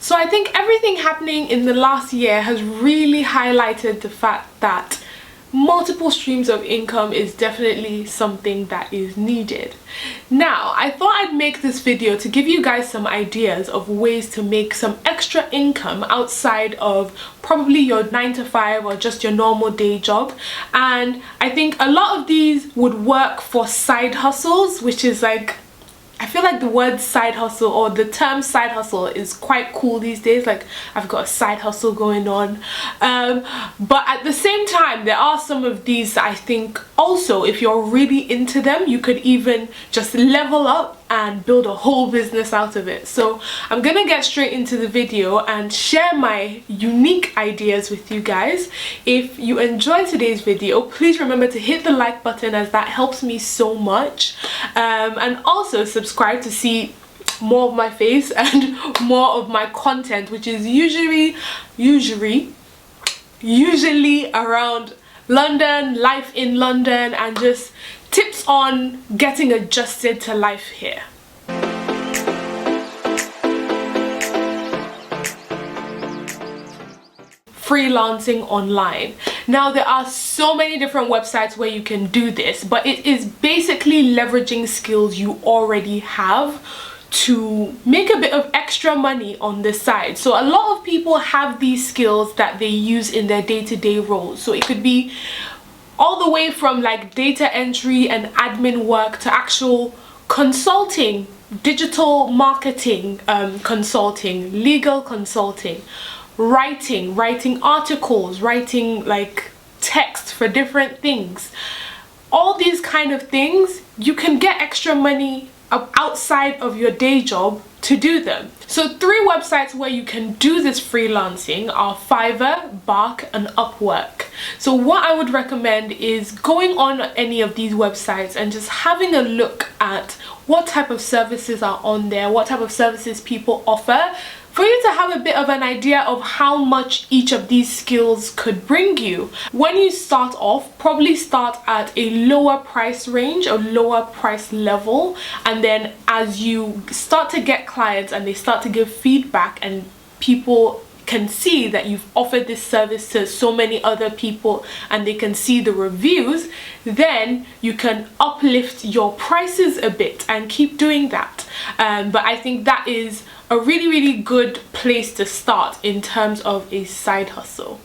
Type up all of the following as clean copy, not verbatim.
So I think everything happening in the last year has really highlighted the fact that multiple streams of income is definitely something that is needed. Now, I thought I'd make this video to give you guys some ideas of ways to make some extra income outside of probably your 9 to 5 or just your normal day job. And I think a lot of these would work for side hustles, which is like, I feel like the word side hustle or the term side hustle is quite cool these days. Like, I've got a side hustle going on. But at the same time, there are some of these that I think also, if you're really into them, you could even just level up and build a whole business out of it. So I'm gonna get straight into the video and share my unique ideas with you guys. If you enjoyed today's video, please remember to hit the like button, as that helps me so much. And also subscribe to see more of my face and more of my content, which is usually around London, life in London, and just tips on getting adjusted to life here. Freelancing online. Now, there are so many different websites where you can do this, but it is basically leveraging skills you already have to make a bit of extra money on the side. So a lot of people have these skills that they use in their day-to-day roles. So it could be all the way from like data entry and admin work to actual consulting, digital marketing consulting, legal consulting, writing articles, writing like text for different things. All these kind of things, you can get extra money outside of your day job to do them. So 3 websites where you can do this freelancing are Fiverr, Bark, and Upwork. So what I would recommend is going on any of these websites and just having a look at what type of services are on there, what type of services people offer, for you to have a bit of an idea of how much each of these skills could bring you. When you start off, probably start at a lower price range, a lower price level, and then as you start to get clients and they start to give feedback and people can see that you've offered this service to so many other people and they can see the reviews, then you can uplift your prices a bit and keep doing that. But I think that is a really good place to start in terms of a side hustle.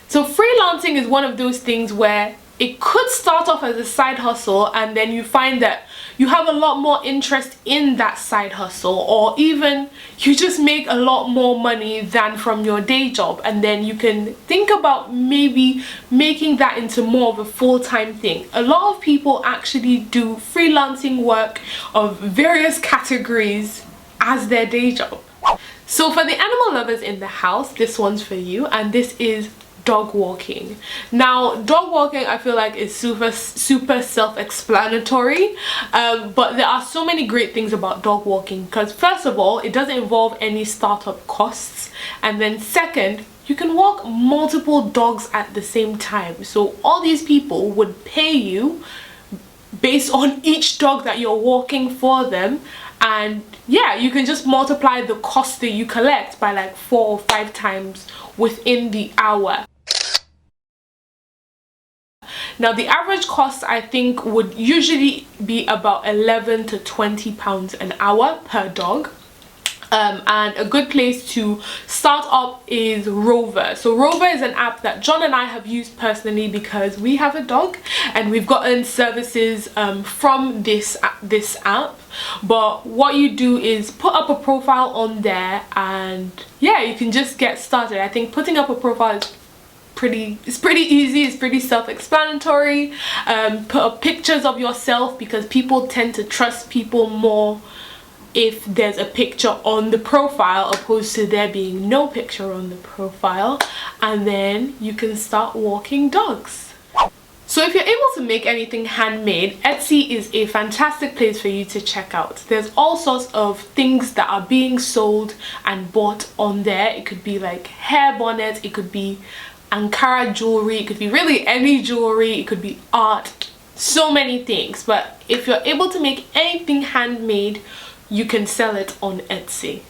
So freelancing is one of those things where it could start off as a side hustle and then you find that you have a lot more interest in that side hustle, or even you just make a lot more money than from your day job, and then you can think about maybe making that into more of a full-time thing. A lot of people actually do freelancing work of various categories as their day job. So for the animal lovers in the house, this one's for you, and this is dog walking. Now, dog walking I feel like is super self-explanatory, but there are so many great things about dog walking, because first of all, it doesn't involve any startup costs, and then second, you can walk multiple dogs at the same time. So all these people would pay you based on each dog that you're walking for them, and yeah, you can just multiply the cost that you collect by like 4 or 5 times within the hour. Now, the average cost I think would usually be about 11 to 20 pounds an hour per dog. And a good place to start up is Rover. So Rover is an app that John and I have used personally because we have a dog and we've gotten services from this app. But what you do is put up a profile on there and yeah, you can just get started. I think putting up a profile is pretty easy, it's pretty self-explanatory. Put up pictures of yourself because people tend to trust people more if there's a picture on the profile opposed to there being no picture on the profile, and then you can start walking dogs. So if you're able to make anything handmade, Etsy is a fantastic place for you to check out. There's all sorts of things that are being sold and bought on there. It could be like hair bonnets, it could be Ankara jewelry, it could be really any jewelry, it could be art, so many things. But if you're able to make anything handmade, you can sell it on Etsy.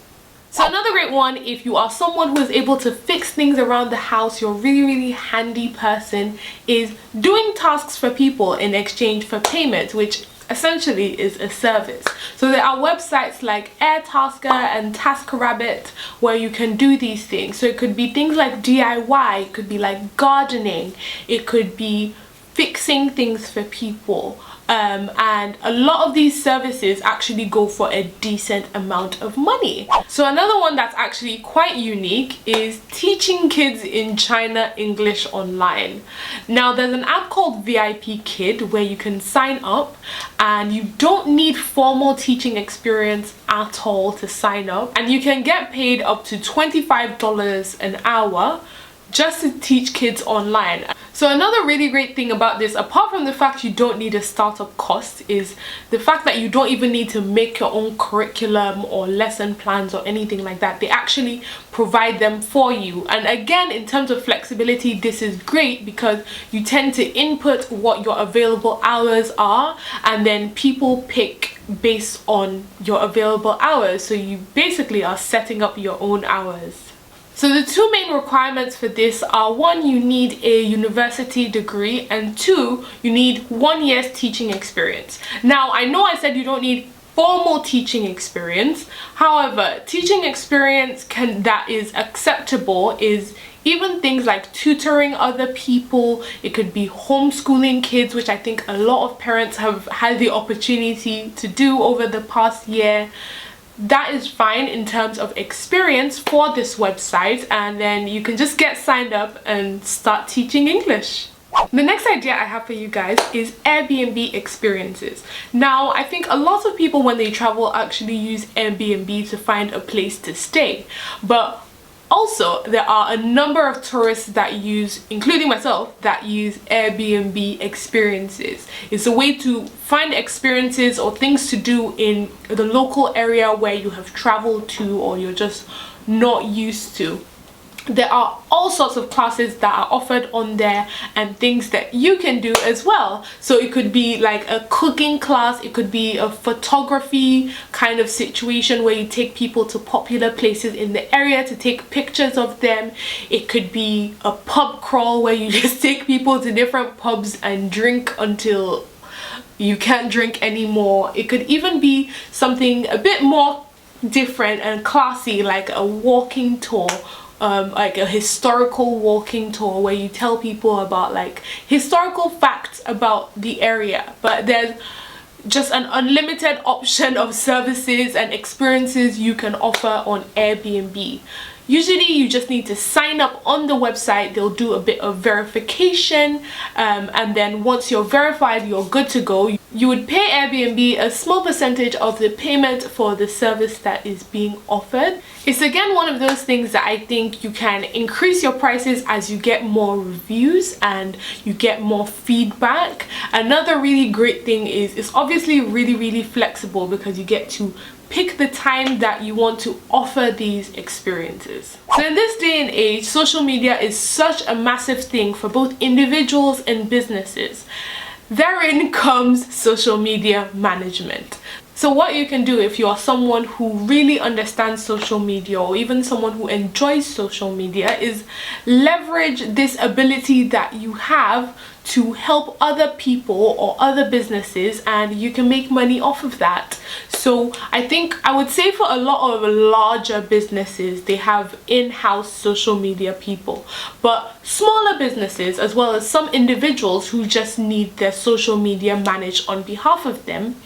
So another great one, if you are someone who is able to fix things around the house, you're a really handy person, is doing tasks for people in exchange for payment, which essentially is a service. So there are websites like Airtasker and TaskRabbit where you can do these things. So it could be things like DIY, it could be like gardening, it could be fixing things for people. And a lot of these services actually go for a decent amount of money. So another one that's actually quite unique is teaching kids in China English online. Now there's an app called VIP Kid where you can sign up and you don't need formal teaching experience at all to sign up, and you can get paid up to $25 an hour just to teach kids online. So another really great thing about this, apart from the fact you don't need a startup cost, is the fact that you don't even need to make your own curriculum or lesson plans or anything like that. They actually provide them for you. And again, in terms of flexibility, this is great because you tend to input what your available hours are, and then people pick based on your available hours. So you basically are setting up your own hours. So the two main requirements for this are: one, you need a university degree, and two, you need 1 year's teaching experience. Now, I know I said you don't need formal teaching experience. However, teaching experience that is acceptable is even things like tutoring other people. It could be homeschooling kids, which I think a lot of parents have had the opportunity to do over the past year. That is fine in terms of experience for this website, and then you can just get signed up and start teaching English. The next idea I have for you guys is Airbnb Experiences. Now, I think a lot of people when they travel actually use Airbnb to find a place to stay, but also there are a number of tourists that use, including myself, that use Airbnb Experiences. It's a way to find experiences or things to do in the local area where you have traveled to or you're just not used to. There are all sorts of classes that are offered on there and things that you can do as well. So it could be like a cooking class, it could be a photography kind of situation where you take people to popular places in the area to take pictures of them. It could be a pub crawl where you just take people to different pubs and drink until you can't drink anymore. It could even be something a bit more different and classy, like a walking tour. Like a historical walking tour where you tell people about like historical facts about the area, but there's just an unlimited option of services and experiences you can offer on Airbnb. Usually you just need to sign up on the website, they'll do a bit of verification, and then once you're verified, you're good to go. You would pay Airbnb a small percentage of the payment for the service that is being offered. It's again one of those things that I think you can increase your prices as you get more reviews and you get more feedback. Another really great thing is it's obviously really flexible because you get to pick the time that you want to offer these experiences. So in this day and age, social media is such a massive thing for both individuals and businesses. Therein comes social media management. So what you can do if you are someone who really understands social media, or even someone who enjoys social media, is leverage this ability that you have to help other people or other businesses, and you can make money off of that. So I think I would say for a lot of larger businesses, they have in-house social media people, but smaller businesses as well as some individuals who just need their social media managed on behalf of them,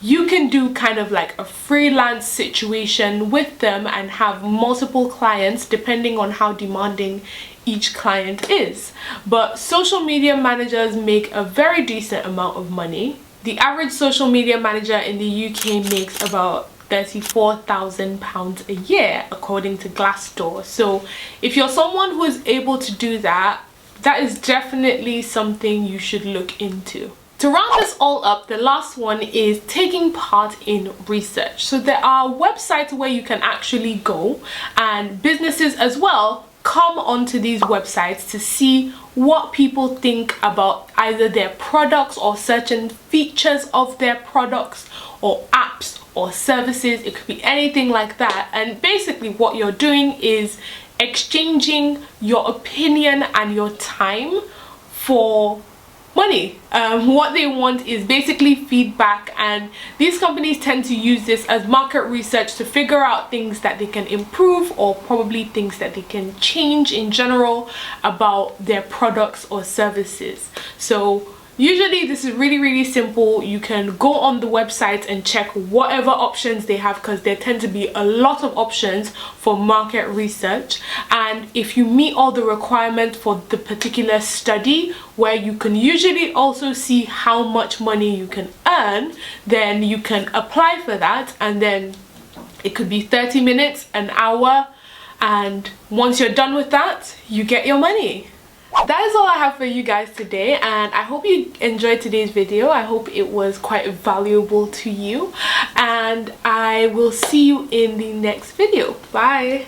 you can do kind of like a freelance situation with them and have multiple clients depending on how demanding each client is. But social media managers make a very decent amount of money. The average social media manager in the UK makes about £34,000 a year according to Glassdoor. So if you're someone who is able to do that, that is definitely something you should look into. To round this all up, the last one is taking part in research. So there are websites where you can actually go, and businesses as well come onto these websites to see what people think about either their products or certain features of their products or apps or services. It could be anything like that, and basically what you're doing is exchanging your opinion and your time for money. What they want is basically feedback, and these companies tend to use this as market research to figure out things that they can improve, or probably things that they can change in general about their products or services. So usually this is really simple. You can go on the website and check whatever options they have, because there tend to be a lot of options for market research. And if you meet all the requirements for the particular study, where you can usually also see how much money you can earn, then you can apply for that, and then it could be 30 minutes, an hour, and once you're done with that, you get your money. That is all I have for you guys today, and I hope you enjoyed today's video. I hope it was quite valuable to you, and I will see you in the next video. Bye.